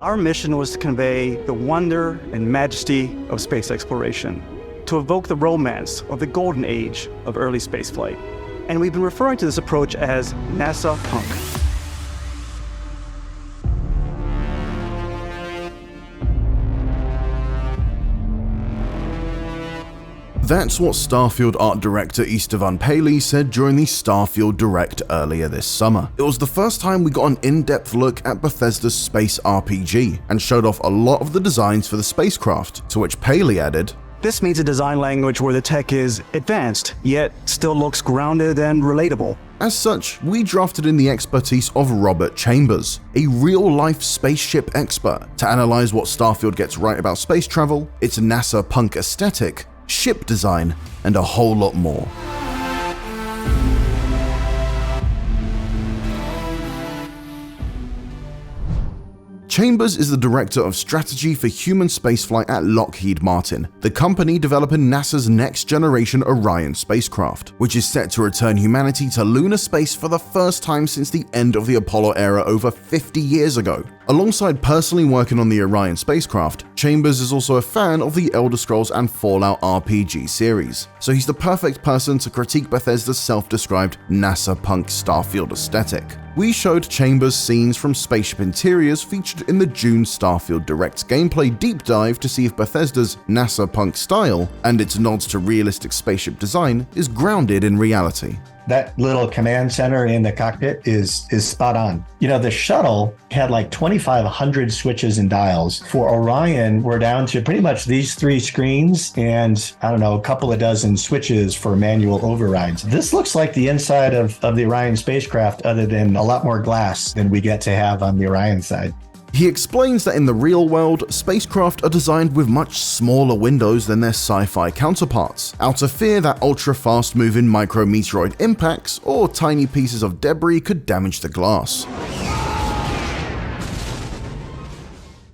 Our mission was to convey the wonder and majesty of space exploration, to evoke the romance of the golden age of early spaceflight. And we've been referring to this approach as NASA Punk. That's what Starfield art director Istvan Paley said during the Starfield Direct earlier this summer. It was the first time we got an in-depth look at Bethesda's space RPG, and showed off a lot of the designs for the spacecraft, to which Paley added, "This means a design language where the tech is advanced, yet still looks grounded and relatable." As such, we drafted in the expertise of Robert Chambers, a real-life spaceship expert, to analyze what Starfield gets right about space travel, its NASA punk aesthetic, ship design, and a whole lot more. Chambers is the director of strategy for human spaceflight at Lockheed Martin, the company developing NASA's next-generation Orion spacecraft, which is set to return humanity to lunar space for the first time since the end of the Apollo era over 50 years ago. Alongside personally working on the Orion spacecraft, Chambers is also a fan of the Elder Scrolls and Fallout RPG series, so he's the perfect person to critique Bethesda's self-described NASA punk Starfield aesthetic. We showed Chambers scenes from spaceship interiors featured in the June Starfield Direct gameplay deep dive to see if Bethesda's NASA punk style and its nods to realistic spaceship design is grounded in reality. That little command center in the cockpit is spot on. You know, the shuttle had like 2,500 switches and dials. For Orion, we're down to pretty much these 3 screens and, I don't know, a couple of dozen switches for manual overrides. This looks like the inside of the Orion spacecraft, other than a lot more glass than we get to have on the Orion side. He explains that in the real world, spacecraft are designed with much smaller windows than their sci-fi counterparts, out of fear that ultra-fast moving micrometeoroid impacts or tiny pieces of debris could damage the glass.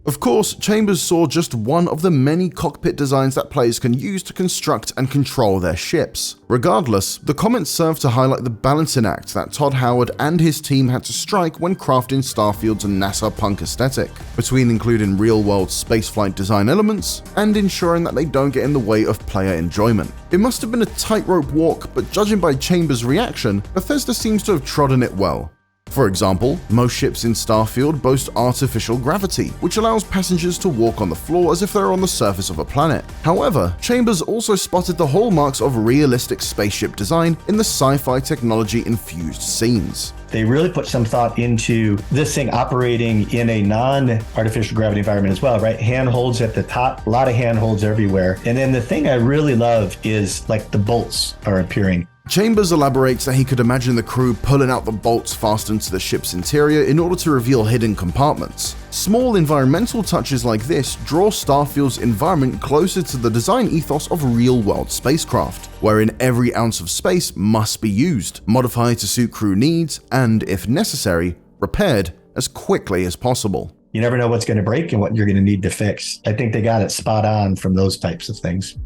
Of course, Chambers saw just one of the many cockpit designs that players can use to construct and control their ships. Regardless, the comments serve to highlight the balancing act that Todd Howard and his team had to strike when crafting Starfield's NASA punk aesthetic, between including real-world spaceflight design elements and ensuring that they don't get in the way of player enjoyment. It must have been a tightrope walk, but judging by Chambers' reaction, Bethesda seems to have trodden it well. For example, most ships in Starfield boast artificial gravity, which allows passengers to walk on the floor as if they're on the surface of a planet. However, Chambers also spotted the hallmarks of realistic spaceship design in the sci-fi technology-infused scenes. They really put some thought into this thing operating in a non-artificial gravity environment as well, right? Handholds at the top, a lot of handholds everywhere. And then the thing I really love is like the bolts are appearing. Chambers elaborates that he could imagine the crew pulling out the bolts fastened to the ship's interior in order to reveal hidden compartments. Small environmental touches like this draw Starfield's environment closer to the design ethos of real-world spacecraft, wherein every ounce of space must be used, modified to suit crew needs, and, if necessary, repaired as quickly as possible. You never know what's going to break and what you're going to need to fix. I think they got it spot on from those types of things.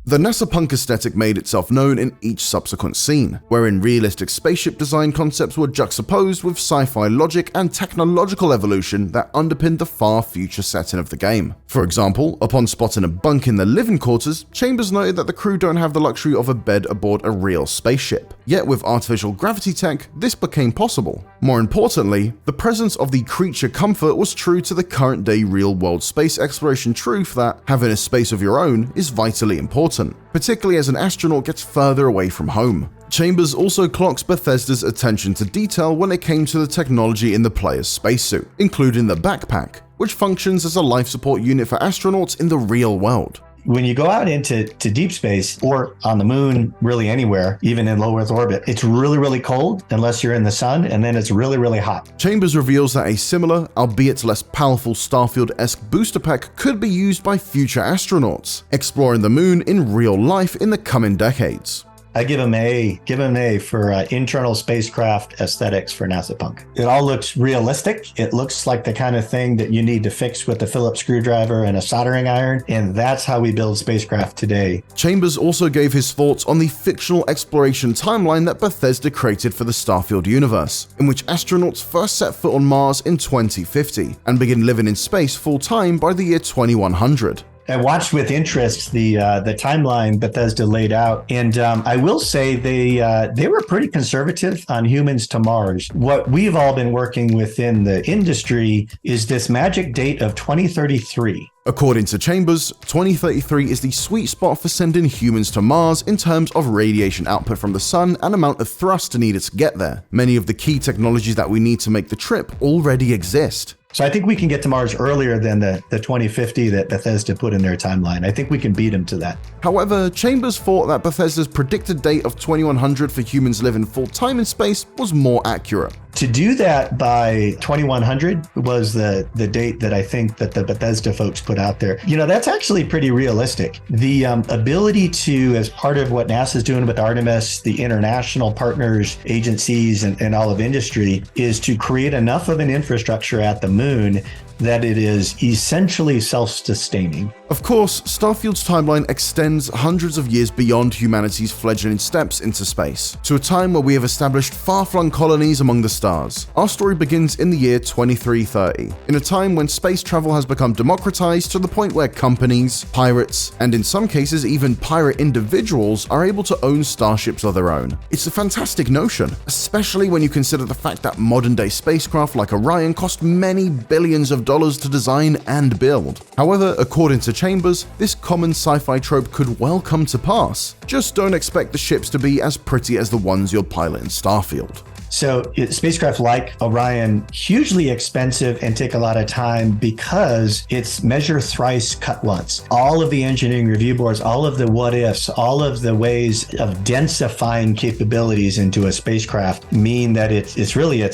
The NASA punk aesthetic made itself known in each subsequent scene, wherein realistic spaceship design concepts were juxtaposed with sci-fi logic and technological evolution that underpinned the far future setting of the game. For example, upon spotting a bunk in the living quarters, Chambers noted that the crew don't have the luxury of a bed aboard a real spaceship. Yet with artificial gravity tech, this became possible. More importantly, the presence of the creature comfort was true to the current day real-world space exploration truth that having a space of your own is vitally important, particularly as an astronaut gets further away from home. Chambers also clocks Bethesda's attention to detail when it came to the technology in the player's spacesuit, including the backpack, which functions as a life support unit for astronauts in the real world. When you go out into deep space or on the moon, really anywhere, even in low Earth orbit, it's really, really cold unless you're in the sun, and then it's really, really hot. Chambers reveals that a similar, albeit less powerful Starfield-esque booster pack could be used by future astronauts, exploring the moon in real life in the coming decades. I give them A for internal spacecraft aesthetics for NASA Punk. It all looks realistic. It looks like the kind of thing that you need to fix with a Phillips screwdriver and a soldering iron, and that's how we build spacecraft today. Chambers also gave his thoughts on the fictional exploration timeline that Bethesda created for the Starfield universe, in which astronauts first set foot on Mars in 2050 and begin living in space full-time by the year 2100. I watched with interest the timeline Bethesda laid out, and I will say they were pretty conservative on humans to Mars. What we've all been working within the industry is this magic date of 2033. According to Chambers, 2033 is the sweet spot for sending humans to Mars in terms of radiation output from the sun and amount of thrust needed to get there. Many of the key technologies that we need to make the trip already exist. So I think we can get to Mars earlier than the 2050 that Bethesda put in their timeline. I think we can beat them to that. However, Chambers thought that Bethesda's predicted date of 2100 for humans living full-time in space was more accurate. To do that by 2100 was the date that I think that the Bethesda folks put out there. You know, that's actually pretty realistic. The ability to, as part of what NASA's doing with Artemis, the international partners, agencies, and all of industry, is to create enough of an infrastructure at the moon that it is essentially self-sustaining. Of course, Starfield's timeline extends hundreds of years beyond humanity's fledgling steps into space, to a time where we have established far-flung colonies among the stars. Our story begins in the year 2330, in a time when space travel has become democratized to the point where companies, pirates, and in some cases even pirate individuals are able to own starships of their own. It's a fantastic notion, especially when you consider the fact that modern-day spacecraft like Orion cost many billions of dollars to design and build. However, according to Chambers, this common sci-fi trope could well come to pass. Just don't expect the ships to be as pretty as the ones you'll pilot in Starfield. So spacecraft like Orion, hugely expensive and take a lot of time because it's measure thrice, cut once. All of the engineering review boards, all of the what ifs, all of the ways of densifying capabilities into a spacecraft mean that it's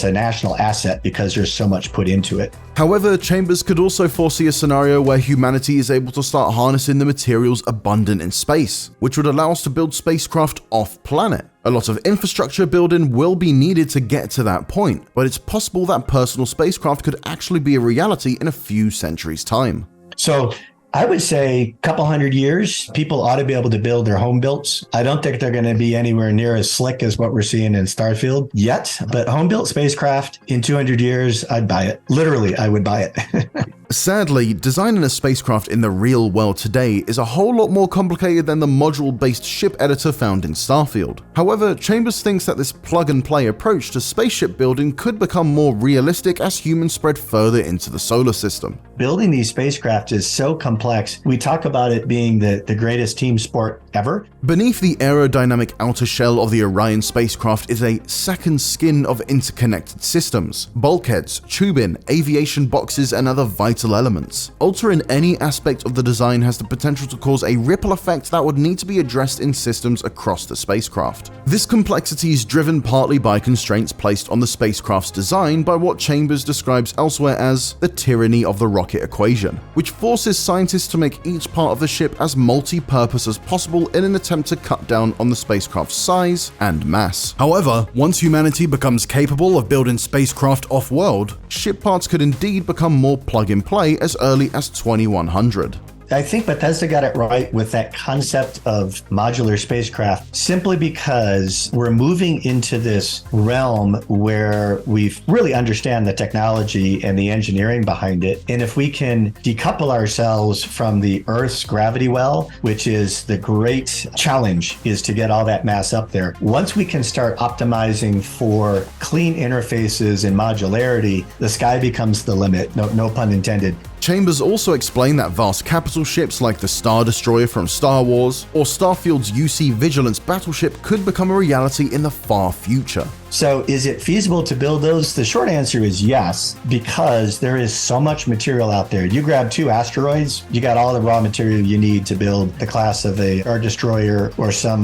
a national asset because there's so much put into it. However, Chambers could also foresee a scenario where humanity is able to start harnessing the materials abundant in space, which would allow us to build spacecraft off-planet. A lot of infrastructure building will be needed to get to that point, but it's possible that personal spacecraft could actually be a reality in a few centuries' time. So I would say a couple hundred years, people ought to be able to build their home builts. I don't think they're going to be anywhere near as slick as what we're seeing in Starfield yet, but home built spacecraft in 200 years, I'd buy it. Literally, I would buy it. Sadly, designing a spacecraft in the real world today is a whole lot more complicated than the module-based ship editor found in Starfield. However, Chambers thinks that this plug-and-play approach to spaceship building could become more realistic as humans spread further into the solar system. Building these spacecraft is so complex. We talk about it being the greatest team sport ever. Beneath the aerodynamic outer shell of the Orion spacecraft is a second skin of interconnected systems, bulkheads, tubing, aviation boxes, and other vital elements. Altering any aspect of the design has the potential to cause a ripple effect that would need to be addressed in systems across the spacecraft. This complexity is driven partly by constraints placed on the spacecraft's design by what Chambers describes elsewhere as the tyranny of the rocket equation, which forces scientists to make each part of the ship as multi-purpose as possible in an attempt to cut down on the spacecraft's size and mass. However, once humanity becomes capable of building spacecraft off-world, ship parts could indeed become more plug-and-play as early as 2100. I think Bethesda got it right with that concept of modular spacecraft simply because we're moving into this realm where we really understand the technology and the engineering behind it. And if we can decouple ourselves from the Earth's gravity well, which is the great challenge, is to get all that mass up there. Once we can start optimizing for clean interfaces and modularity, the sky becomes the limit, no pun intended. Chambers also explained that vast capital ships like the Star Destroyer from Star Wars or Starfield's UC Vigilance battleship could become a reality in the far future. So is it feasible to build those? The short answer is yes, because there is so much material out there. You grab 2 asteroids, you got all the raw material you need to build the class of a Star Destroyer or some,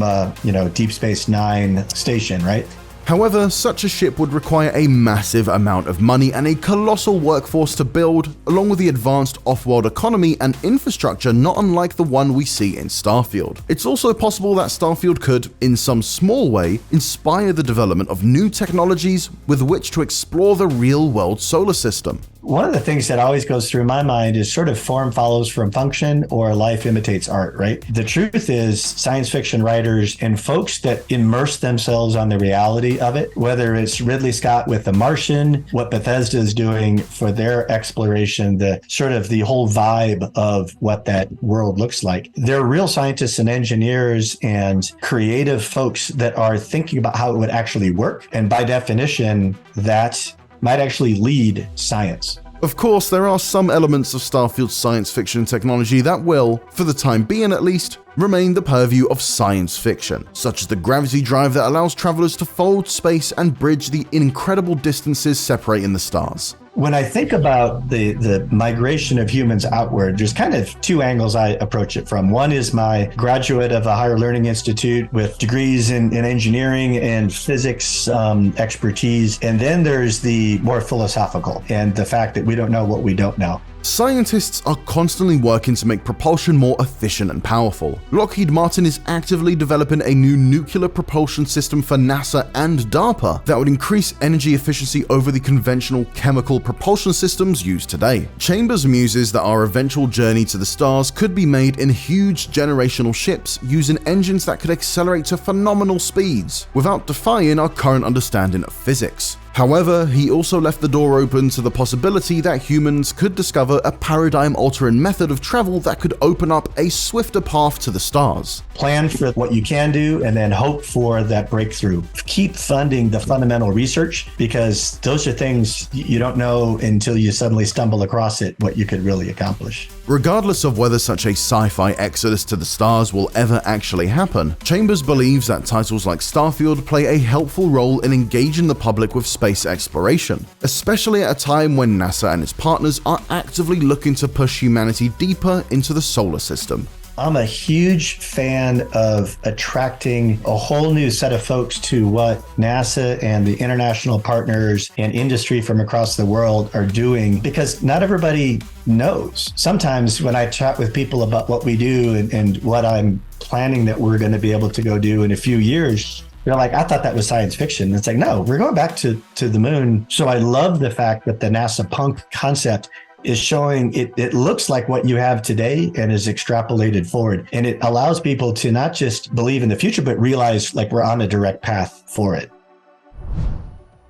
Deep Space Nine station, right? However, such a ship would require a massive amount of money and a colossal workforce to build, along with the advanced off-world economy and infrastructure not unlike the one we see in Starfield. It's also possible that Starfield could, in some small way, inspire the development of new technologies with which to explore the real-world solar system. One of the things that always goes through my mind is sort of form follows from function or life imitates art, right? The truth is science fiction writers and folks that immerse themselves on the reality of it, whether it's Ridley Scott with The Martian, what Bethesda is doing for their exploration, the sort of the whole vibe of what that world looks like. They're real scientists and engineers and creative folks that are thinking about how it would actually work. And by definition, that might actually lead science. Of course, there are some elements of Starfield's science fiction technology that will, for the time being at least, remain the purview of science fiction, such as the gravity drive that allows travelers to fold space and bridge the incredible distances separating the stars. When I think about the migration of humans outward, there's kind of two angles I approach it from. One is my graduate of a higher learning institute with degrees in engineering and physics expertise. And then there's the more philosophical and the fact that we don't know what we don't know. Scientists are constantly working to make propulsion more efficient and powerful. Lockheed Martin is actively developing a new nuclear propulsion system for NASA and DARPA that would increase energy efficiency over the conventional chemical propulsion systems used today. Chambers muses that our eventual journey to the stars could be made in huge generational ships using engines that could accelerate to phenomenal speeds without defying our current understanding of physics. However, he also left the door open to the possibility that humans could discover a paradigm-altering method of travel that could open up a swifter path to the stars. Plan for what you can do and then hope for that breakthrough. Keep funding the fundamental research because those are things you don't know until you suddenly stumble across it, what you could really accomplish. Regardless of whether such a sci-fi exodus to the stars will ever actually happen, Chambers believes that titles like Starfield play a helpful role in engaging the public with space exploration, especially at a time when NASA and its partners are actively looking to push humanity deeper into the solar system. I'm a huge fan of attracting a whole new set of folks to what NASA and the international partners and industry from across the world are doing, because not everybody knows. Sometimes when I chat with people about what we do and what I'm planning that we're going to be able to go do in a few years, they're like, I thought that was science fiction. It's like, no, we're going back to the moon. So I love the fact that the NASA punk concept is showing it looks like what you have today and is extrapolated forward. And it allows people to not just believe in the future, but realize like we're on a direct path for it.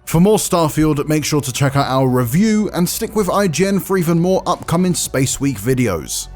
For more Starfield, make sure to check out our review and stick with IGN for even more upcoming Space Week videos.